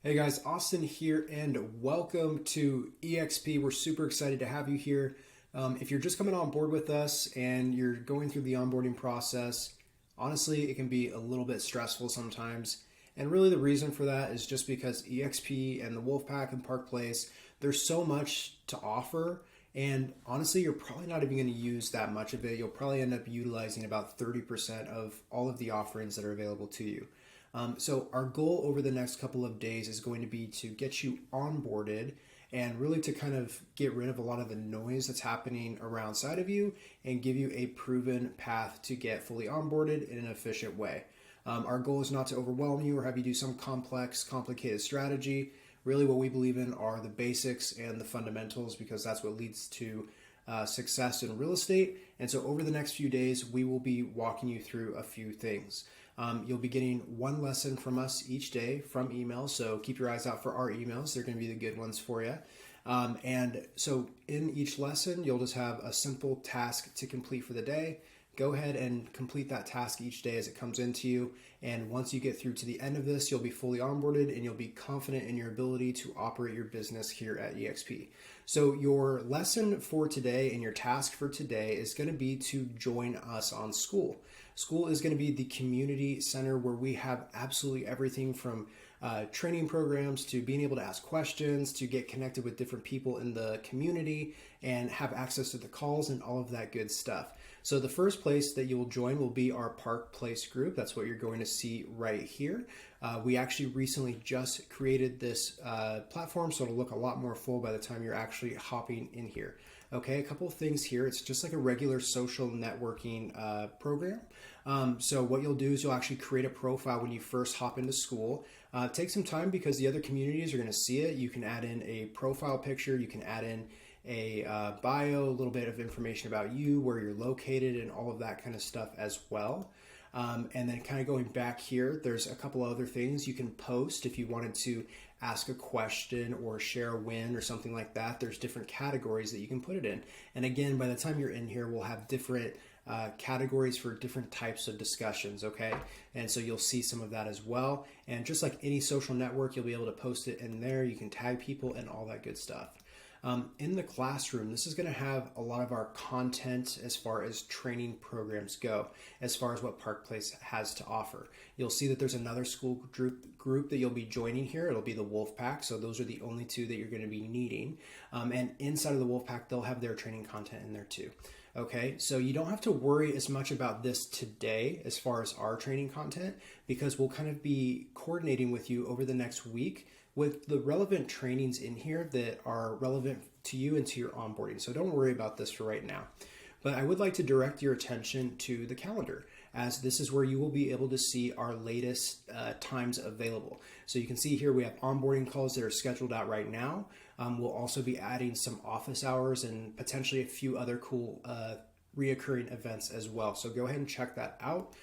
Hey guys, Austin here, and welcome to EXP. We're super excited to have you here. If you're just coming on board with us and you're going through the onboarding process, honestly, it can be a little bit stressful sometimes. And really, the reason for that is just because EXP and the Wolfpack and Park Place, there's so much to offer. And honestly, you're probably not even going to use that much of it. You'll probably end up utilizing about 30% of all of the offerings that are available to you. So our goal over the next couple of days is going to be to get you onboarded and really to kind of get rid of a lot of the noise that's happening around side of you and give you a proven path to get fully onboarded in an efficient way. Our goal is not to overwhelm you or have you do some complex, complicated strategy. Really, what we believe in are the basics and the fundamentals because that's what leads to success in real estate. And so, over the next few days, we will be walking you through a few things. You'll be getting one lesson from us each day from email. So keep your eyes out for our emails. They're going to be the good ones for you. And so in each lesson, you'll just have a simple task to complete for the day. Go ahead and complete that task each day as it comes into you. And once you get through to the end of this, you'll be fully onboarded and you'll be confident in your ability to operate your business here at EXP. So your lesson for today and your task for today is going to be to join us on Skool. Skool is going to be the community center where we have absolutely everything from training programs to being able to ask questions, to get connected with different people in the community and have access to the calls and all of that good stuff. So the first place that you will join will be our Park Place group. That's what you're going to see right here. We actually recently just created this platform, so it'll look a lot more full by the time you're actually hopping in here. Okay, a couple of things here. It's just like a regular social networking program. So what you'll do is you'll actually create a profile when you first hop into Skool. Take some time because the other communities are going to see it. You can add in a profile picture. You can add in a bio, a little bit of information about you, where you're located, and all of that kind of stuff as well. And then kind of going back here, there's a couple other things you can post if you wanted to ask a question or share a win or something like that. There's different categories that you can put it in. And again, by the time you're in here, we'll have different categories for different types of discussions, okay? And so you'll see some of that as well. And just like any social network, you'll be able to post it in there. You can tag people and all that good stuff. In the classroom, this is going to have a lot of our content as far as training programs go, as far as what Park Place has to offer. You'll see that there's another Skool group that you'll be joining here. It'll be the Wolfpack, so those are the only two that you're going to be needing. And inside of the Wolfpack, they'll have their training content in there too. Okay, so you don't have to worry as much about this today as far as our training content because we'll kind of be coordinating with you over the next week with the relevant trainings in here that are relevant to you and to your onboarding. So don't worry about this for right now. But I would like to direct your attention to the calendar, as this is where you will be able to see our latest times available. So you can see here we have onboarding calls that are scheduled out right now. We'll also be adding some office hours and potentially a few other cool reoccurring events as well. So go ahead and check that out.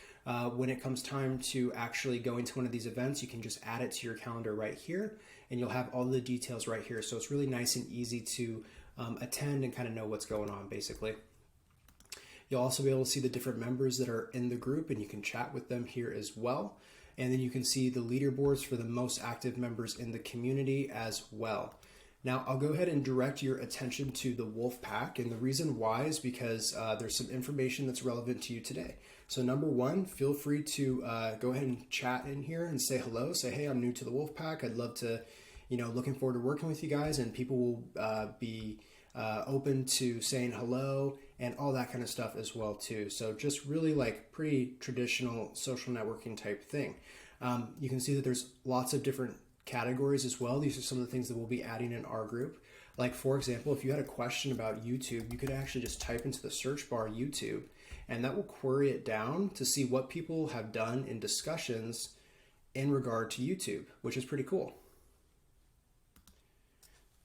When it comes time to actually go into one of these events, you can just add it to your calendar right here, and you'll have all the details right here. So it's really nice and easy to attend and kind of know what's going on, basically. You'll also be able to see the different members that are in the group, and you can chat with them here as well. And then you can see the leaderboards for the most active members in the community as well. Now, I'll go ahead and direct your attention to the Wolfpack, and the reason why is because there's some information that's relevant to you today. So number one, feel free to go ahead and chat in here and say hello. Say, hey, I'm new to the Wolfpack. I'd love to, looking forward to working with you guys, and people will be open to saying hello and all that kind of stuff as well too. So just really like pretty traditional social networking type thing. You can see that there's lots of different categories as well. These are some of the things that we'll be adding in our group. Like for example, if you had a question about YouTube, you could actually just type into the search bar YouTube, and that will query it down to see what people have done in discussions in regard to YouTube, which is pretty cool.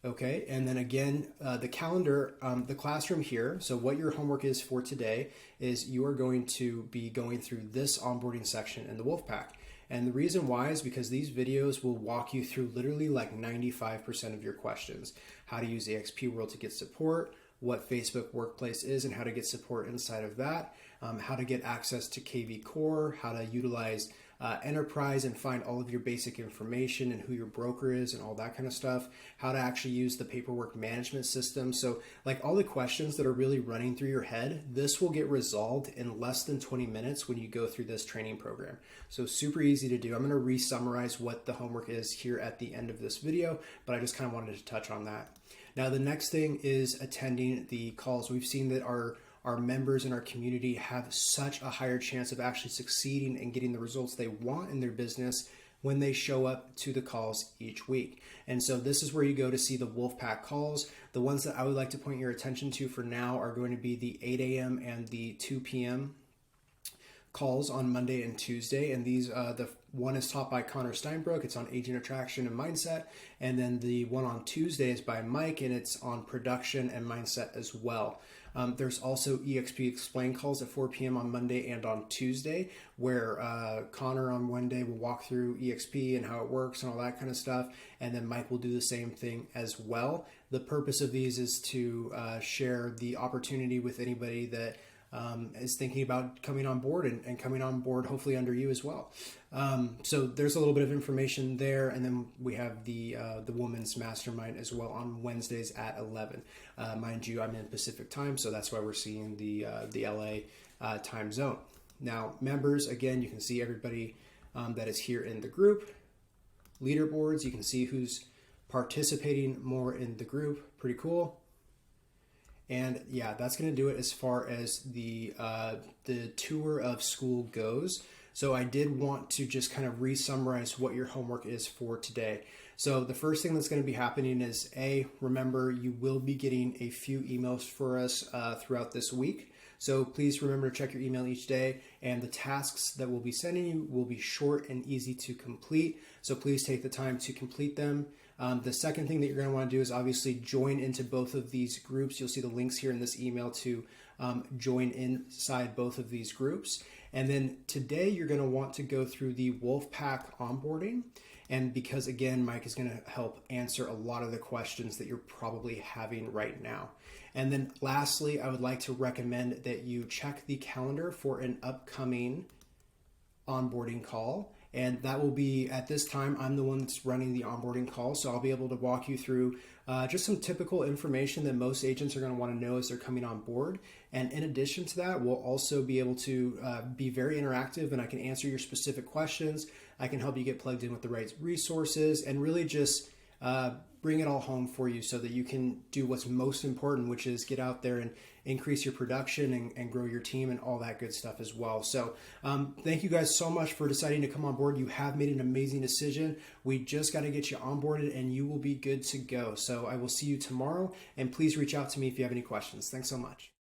Okay, and then again, the calendar, the classroom here. So what your homework is for today is you are going to be going through this onboarding section in the Wolfpack. And the reason why is because these videos will walk you through literally like 95% of your questions. How to use EXP World to get support, what Facebook Workplace is and how to get support inside of that, how to get access to KV Core, how to utilize enterprise and find all of your basic information and who your broker is and all that kind of stuff, how to actually use the paperwork management system. So like all the questions that are really running through your head, this will get resolved in less than 20 minutes when you go through this training program. So super easy to do. I'm going to re-summarize what the homework is here at the end of this video, but I just kind of wanted to touch on that. Now, the next thing is attending the calls. We've seen that our members in our community have such a higher chance of actually succeeding and getting the results they want in their business when they show up to the calls each week. And so this is where you go to see the Wolfpack calls. The ones that I would like to point your attention to for now are going to be the 8 a.m. and the 2 p.m. calls on Monday and Tuesday. And these, the one is taught by Connor Steinbrook. It's on agent attraction and mindset. And then the one on Tuesday is by Mike, and it's on production and mindset as well. There's also EXP Explain calls at 4 p.m. on Monday and on Tuesday, where Connor on one day will walk through EXP and how it works and all that kind of stuff. And then Mike will do the same thing as well. The purpose of these is to share the opportunity with anybody that is thinking about coming on board and coming on board hopefully under you as well. So there's a little bit of information there, and then we have the Women's Mastermind as well on Wednesdays at 11. Mind you, I'm in Pacific time, so that's why we're seeing the LA time zone. Now, members, again, you can see everybody that is here in the group. Leaderboards, you can see who's participating more in the group. Pretty cool. And yeah, that's going to do it as far as the tour of Skool goes. So I did want to just kind of re-summarize what your homework is for today. So the first thing that's going to be happening is, remember, you will be getting a few emails for us throughout this week. So please remember to check your email each day, and the tasks that we'll be sending you will be short and easy to complete. So please take the time to complete them. The second thing that you're going to want to do is obviously join into both of these groups. You'll see the links here in this email to join inside both of these groups. And then today you're going to want to go through the Wolfpack onboarding. And because, again, Mike is going to help answer a lot of the questions that you're probably having right now. And then lastly, I would like to recommend that you check the calendar for an upcoming onboarding call. And that will be, at this time, I'm the one that's running the onboarding call. So I'll be able to walk you through just some typical information that most agents are going to want to know as they're coming on board. And in addition to that, we'll also be able to be very interactive, and I can answer your specific questions. I can help you get plugged in with the right resources and really just bring it all home for you so that you can do what's most important, which is get out there and increase your production and grow your team and all that good stuff as well. So thank you guys so much for deciding to come on board. You have made an amazing decision. We just got to get you onboarded and you will be good to go. So I will see you tomorrow, and please reach out to me if you have any questions. Thanks so much.